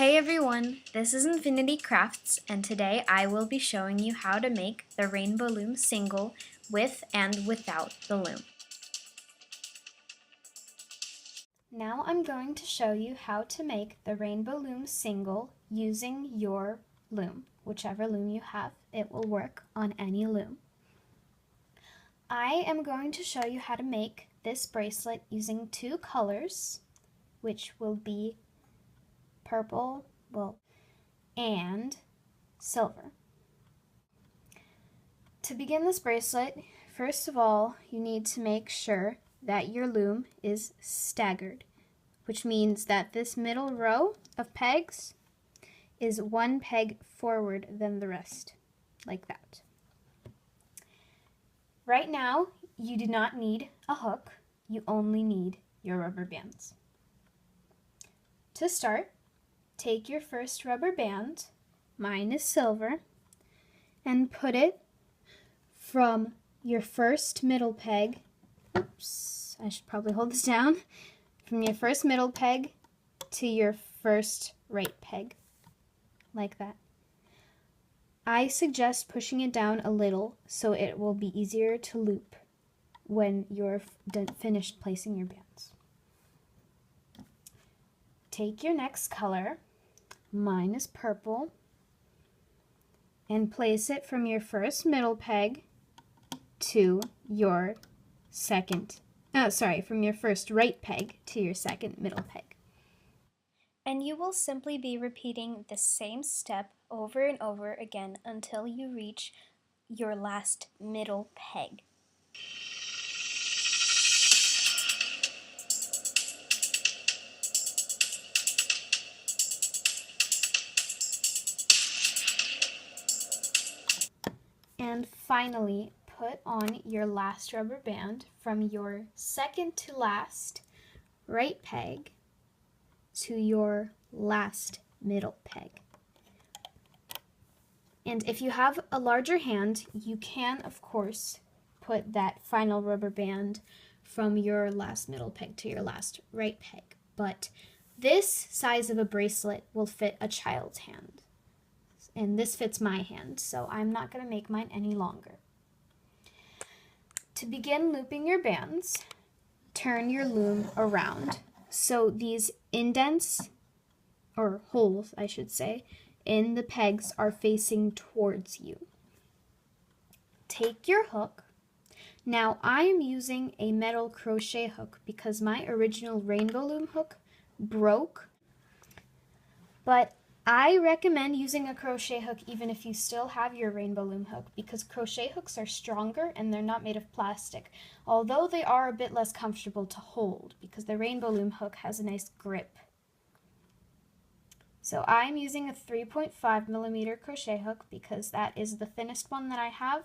Hey everyone, this is Infinity Crafts, and today I will be showing you how to make the Rainbow Loom single with and without the loom. Now I'm going to show you how to make the Rainbow Loom single using your loom. Whichever loom you have, it will work on any loom. I am going to show you how to make this bracelet using two colors, which will be purple, and silver. To begin this bracelet, first of all, you need to make sure that your loom is staggered, which means that this middle row of pegs is one peg forward than the rest, like that. Right now, you do not need a hook, you only need your rubber bands. To start, take your first rubber band, mine is silver, and put it from your first middle peg, oops, I should probably hold this down, from your first middle peg to your first right peg, like that. I suggest pushing it down a little so it will be easier to loop when you're finished placing your bands. Take your next color, mine is purple, and place it from your first middle peg to your from your first right peg to your second middle peg. And you will simply be repeating the same step over and over again until you reach your last middle peg. And finally, put on your last rubber band from your second to last right peg to your last middle peg. And if you have a larger hand, you can, of course, put that final rubber band from your last middle peg to your last right peg. But this size of a bracelet will fit a child's hand. And this fits my hand, so I'm not going to make mine any longer. To begin looping your bands, turn your loom around. So these indents, or holes I should say, in the pegs are facing towards you. Take your hook. Now I am using a metal crochet hook because my original Rainbow Loom hook broke, but I recommend using a crochet hook even if you still have your Rainbow Loom hook because crochet hooks are stronger and they're not made of plastic, although they are a bit less comfortable to hold because the Rainbow Loom hook has a nice grip. So I'm using a 3.5mm crochet hook because that is the thinnest one that I have,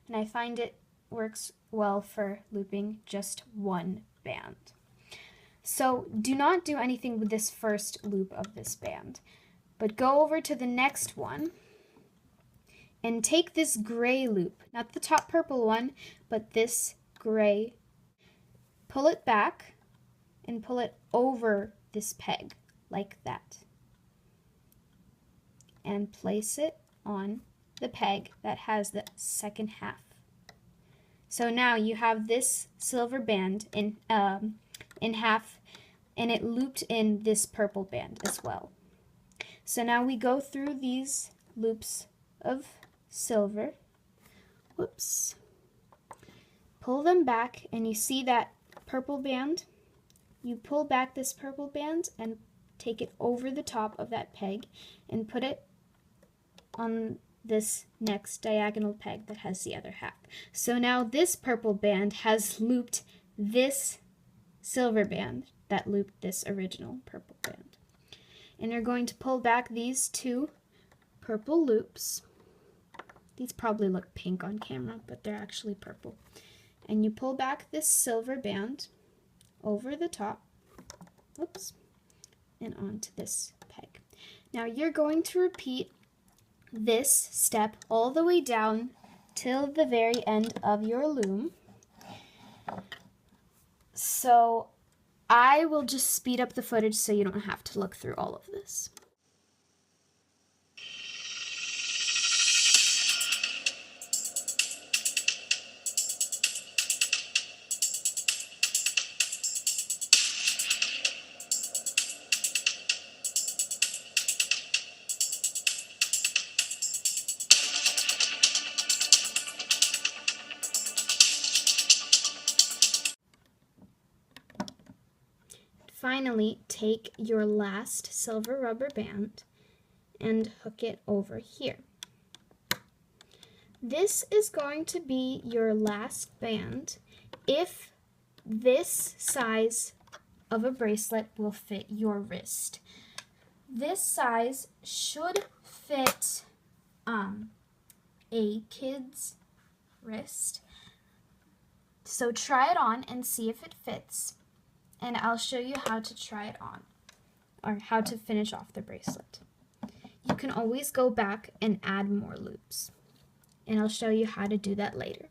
and I find it works well for looping just one band. So do not do anything with this first loop of this band, but go over to the next one and take this gray loop, not the top purple one, but this gray. Pull it back and pull it over this peg like that. And place it on the peg that has the second half. So now you have this silver band in half, and it looped in this purple band as well. So now we go through these loops of silver. Whoops. Pull them back, and you see that purple band? You pull back this purple band and take it over the top of that peg and put it on this next diagonal peg that has the other half. So now this purple band has looped this silver band that looped this original purple band. And you're going to pull back these two purple loops. These probably look pink on camera, but they're actually purple. And you pull back this silver band over the top, whoops, and onto this peg. Now you're going to repeat this step all the way down till the very end of your loom. So I will just speed up the footage so you don't have to look through all of this. finally take your last silver rubber band and hook it over here. This is going to be your last band if this size of a bracelet will fit your wrist. This size should fit a kid's wrist. So try it on and see if it fits, and I'll show you how to try it on, or how to finish off the bracelet. You can always go back and add more loops, and I'll show you how to do that later.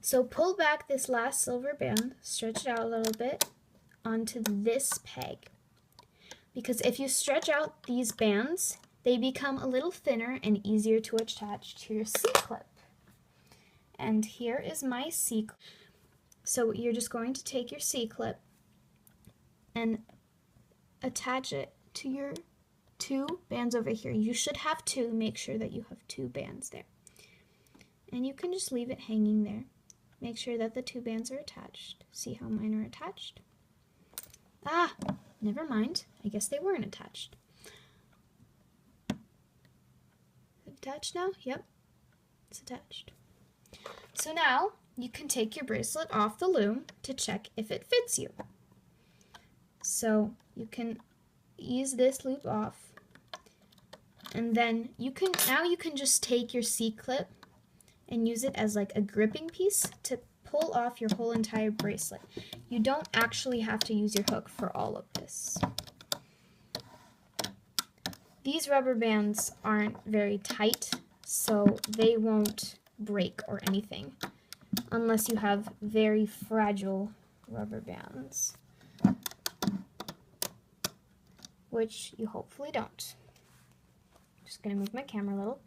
So pull back this last silver band, stretch it out a little bit onto this peg, because if you stretch out these bands, they become a little thinner and easier to attach to your C-clip. And here is my C-clip. So you're just going to take your C-clip and attach it to your 2 bands over here. You should have 2. Make sure that you have 2 bands there. And you can just leave it hanging there. Make sure that the 2 bands are attached. See how mine are attached? Ah, never mind. I guess they weren't attached. Is it attached now? Yep, it's attached. So now you can take your bracelet off the loom to check if it fits you. So you can ease this loop off, and then you can just take your C-clip and use it as like a gripping piece to pull off your whole entire bracelet. You don't actually have to use your hook for all of this. These rubber bands aren't very tight, so they won't break or anything unless you have very fragile rubber bands, which you hopefully don't. Just gonna move my camera a little.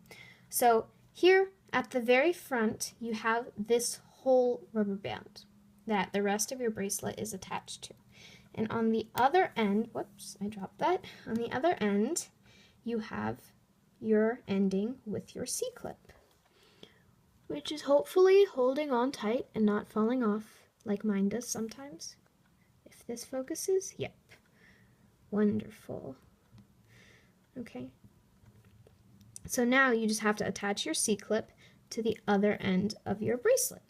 So here at the very front, you have this whole rubber band that the rest of your bracelet is attached to. And on the other end, whoops, I dropped that. On the other end, you have your ending with your C-clip, which is hopefully holding on tight and not falling off like mine does sometimes. If this focuses, yep. Wonderful. Okay. So now you just have to attach your C-clip to the other end of your bracelet,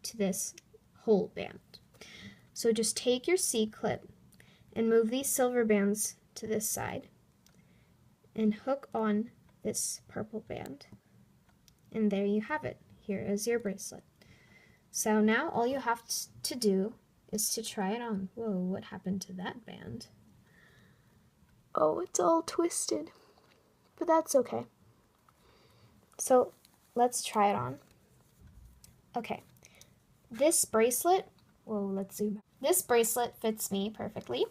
to this whole band. So just take your C-clip and move these silver bands to this side and hook on this purple band. And there you have it. Here is your bracelet. So now all you have to do is to try it on. Whoa, what happened to that band? Oh, it's all twisted, but that's okay. So let's try it on. Okay, this bracelet, whoa, let's zoom. This bracelet fits me perfectly,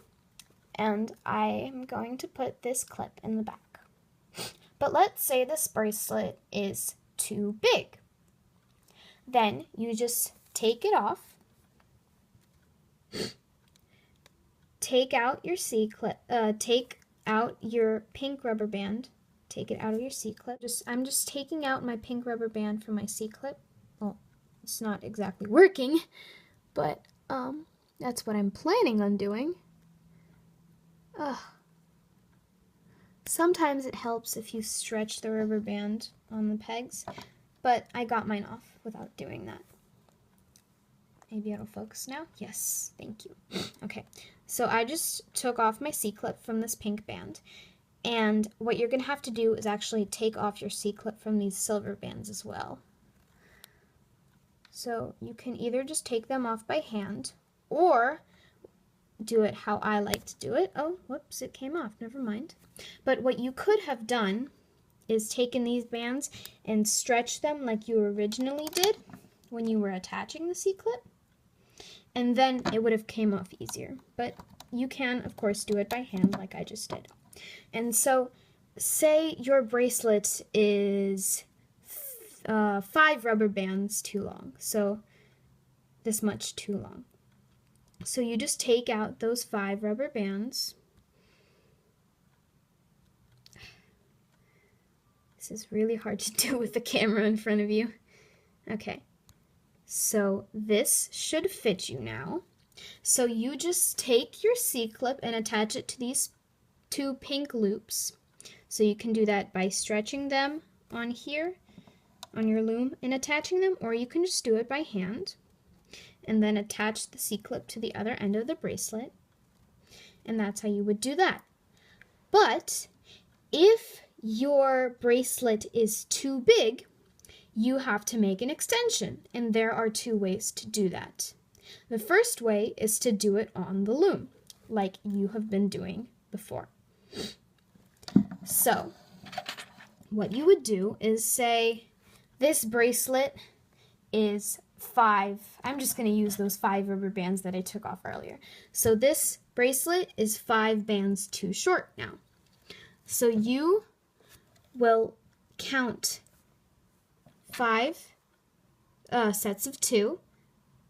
and I am going to put this clip in the back. But let's say this bracelet is too big. Then you just take it off, take out your C-clip, take out your pink rubber band, take it out of your C-clip. I'm just taking out my pink rubber band from my C-clip. Well, it's not exactly working, but that's what I'm planning on doing. Sometimes it helps if you stretch the rubber band on the pegs, but I got mine off without doing that. Maybe it'll focus now? Yes, thank you. Okay, so I just took off my C-clip from this pink band, and what you're going to have to do is actually take off your C-clip from these silver bands as well. So you can either just take them off by hand, or do it how I like to do it. Oh, whoops, it came off, never mind. But what you could have done is taken these bands and stretched them like you originally did when you were attaching the C-clip, and then it would have came off easier. But you can, of course, do it by hand like I just did. And so, say your bracelet is 5 rubber bands too long, so this much too long. So you just take out those 5 rubber bands. This is really hard to do with the camera in front of you. Okay, so this should fit you now. So you just take your C-clip and attach it to these two pink loops. So you can do that by stretching them on here, on your loom, and attaching them, or you can just do it by hand. And then attach the C-clip to the other end of the bracelet. And that's how you would do that. But if your bracelet is too big, you have to make an extension, and there are two ways to do that. The first way is to do it on the loom, like you have been doing before. So, what you would do is say, this bracelet is 5. I'm just going to use those 5 rubber bands that I took off earlier. So this bracelet is 5 bands too short now. So you will count 5 sets of 2.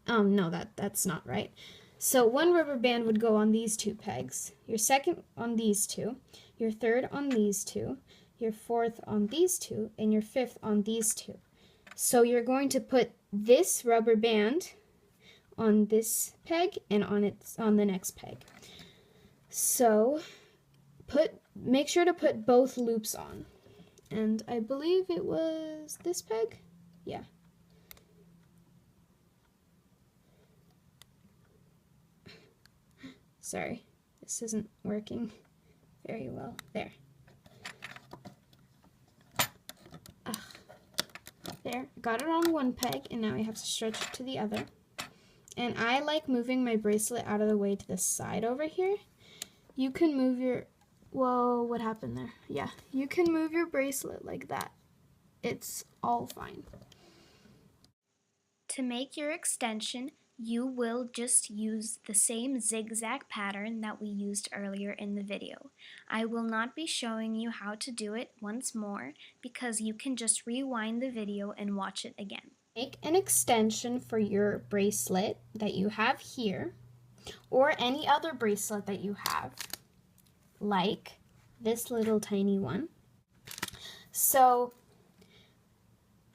No, that's not right. So one rubber band would go on these 2 pegs, your second on these 2, your third on these 2, your fourth on these 2, and your fifth on these 2. So you're going to put this rubber band on this peg and on the next peg. So make sure to put both loops on. And I believe it was this peg? Yeah. Sorry, this isn't working very well. There. There, got it on one peg, and now I have to stretch it to the other. And I like moving my bracelet out of the way to the side over here. You can move your, whoa, what happened there? Yeah, you can move your bracelet like that. It's all fine. To make your extension, you will just use the same zigzag pattern that we used earlier in the video. I will not be showing you how to do it once more because you can just rewind the video and watch it again. Make an extension for your bracelet that you have here, or any other bracelet that you have, like this little tiny one. So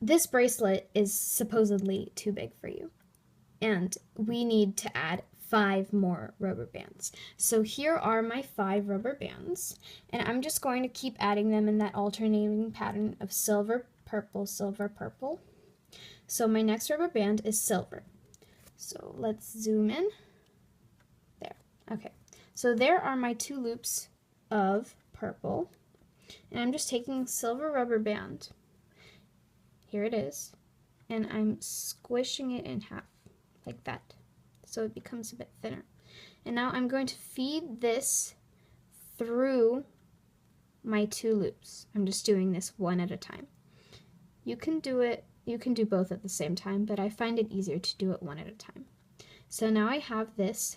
this bracelet is supposedly too big for you, and we need to add 5 more rubber bands. So here are my 5 rubber bands, and I'm just going to keep adding them in that alternating pattern of silver, purple, silver, purple. So my next rubber band is silver. So let's zoom in. There. Okay. So there are my 2 loops of purple, and I'm just taking silver rubber band. Here it is, and I'm squishing it in half like that, so it becomes a bit thinner. And now I'm going to feed this through my 2 loops. I'm just doing this one at a time. You can do both at the same time, but I find it easier to do it one at a time. So now I have this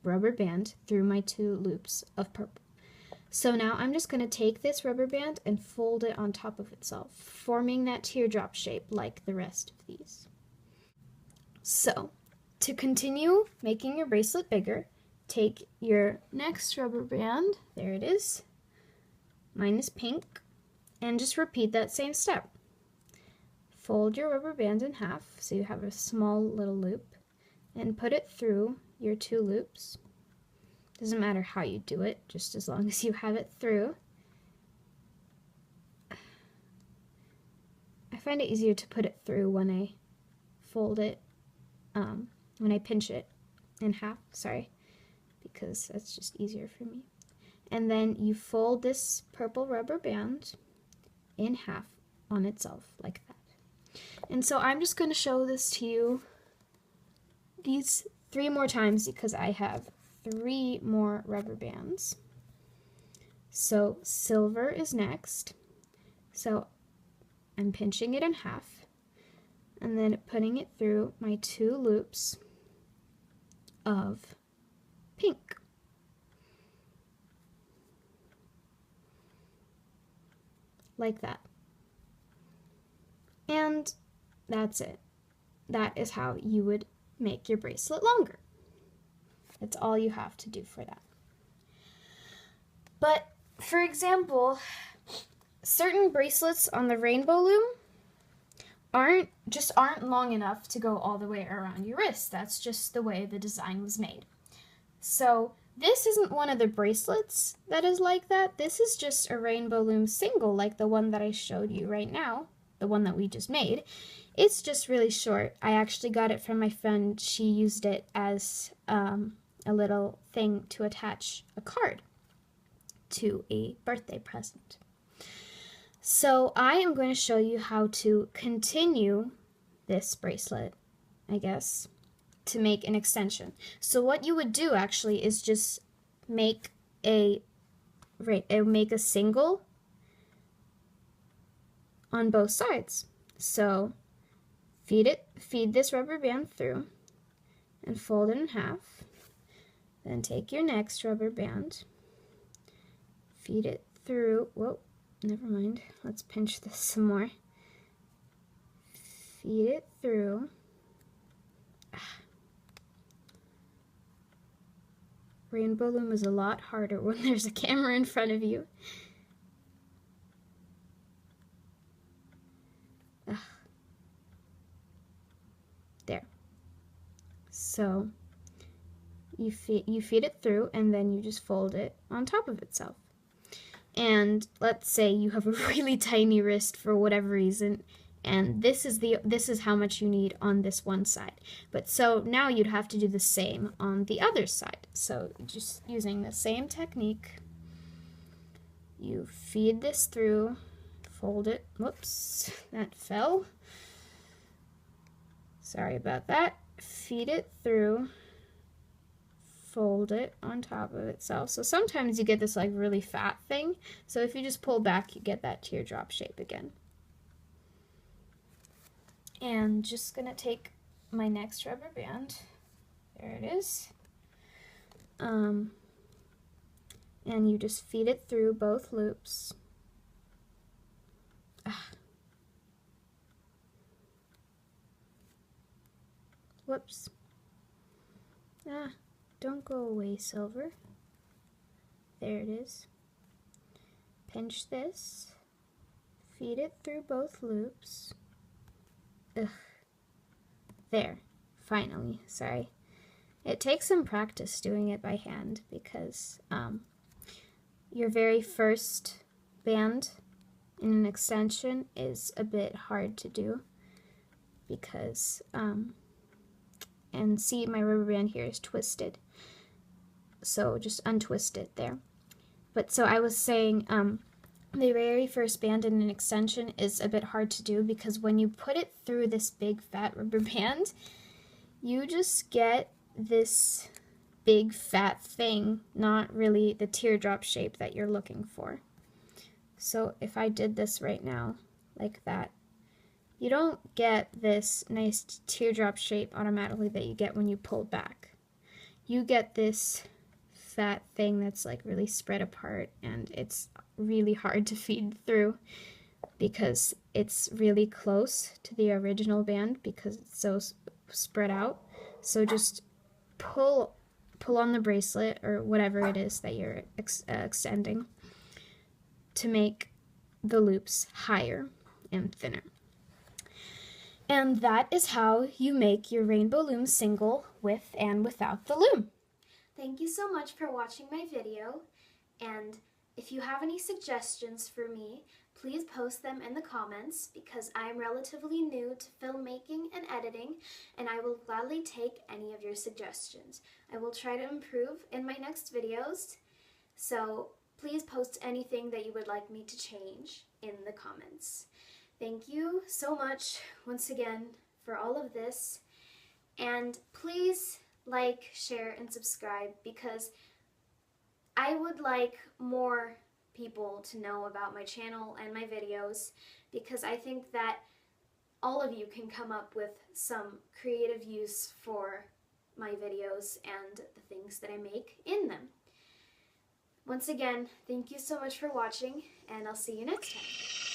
rubber band through my 2 loops of purple. So now I'm just going to take this rubber band and fold it on top of itself, forming that teardrop shape like the rest of these. So, to continue making your bracelet bigger, take your next rubber band, there it is, mine is pink, and just repeat that same step. Fold your rubber band in half so you have a small little loop, and put it through your 2 loops. Doesn't matter how you do it, just as long as you have it through. I find it easier to put it through when I fold it, when I pinch it in half, because that's just easier for me. And then you fold this purple rubber band in half on itself, like that. And so I'm just going to show this to you these 3 more times because I have 3 more rubber bands. So silver is next. So I'm pinching it in half and then putting it through my 2 loops of pink. Like that. And that's it. That is how you would make your bracelet longer. That's all you have to do for that. But, for example, certain bracelets on the rainbow loom aren't long enough to go all the way around your wrist. That's just the way the design was made. So this isn't one of the bracelets that is like that. This is just a Rainbow Loom single, like the one that I showed you right now, the one that we just made. It's just really short. I actually got it from my friend. She used it as a little thing to attach a card to a birthday present. So I am going to show you how to continue this bracelet, I guess, to make an extension. So what you would do actually is just make a single on both sides. So feed this rubber band through and fold it in half. Then take your next rubber band, feed it through. Whoa, never mind. Let's pinch this some more. Feed it through. Rainbow Loom is a lot harder when there's a camera in front of you. There. So you feed it through, and then you just fold it on top of itself. And let's say you have a really tiny wrist for whatever reason, and this is how much you need on this one side. But so now you'd have to do the same on the other side. So just using the same technique, you feed this through, fold it. Whoops, that fell. Sorry about that. Feed it through, fold it on top of itself. So sometimes you get this like really fat thing. So if you just pull back, you get that teardrop shape again. And just gonna take my next rubber band. There it is. And you just feed it through both loops. Whoops. Don't go away, Silver. There it is. Pinch this. Feed it through both loops. There. Finally. Sorry. It takes some practice doing it by hand because your very first band in an extension is a bit hard to do because and see, my rubber band here is twisted, so just untwist it there. But so I was saying the very first band in an extension is a bit hard to do because when you put it through this big fat rubber band, you just get this big fat thing, not really the teardrop shape that you're looking for. So if I did this right now like that, you don't get this nice teardrop shape automatically that you get when you pull back. You get this fat thing that's like really spread apart, and it's really hard to feed through because it's really close to the original band because it's so spread out. So just pull on the bracelet or whatever it is that you're extending to make the loops higher and thinner. And that is how you make your Rainbow Loom single with and without the loom. Thank you so much for watching my video, and if you have any suggestions for me, please post them in the comments because I'm relatively new to filmmaking and editing, and I will gladly take any of your suggestions. I will try to improve in my next videos, so please post anything that you would like me to change in the comments. Thank you so much once again for all of this, and please like, share, and subscribe because I would like more people to know about my channel and my videos because I think that all of you can come up with some creative use for my videos and the things that I make in them. Once again, thank you so much for watching, and I'll see you next time.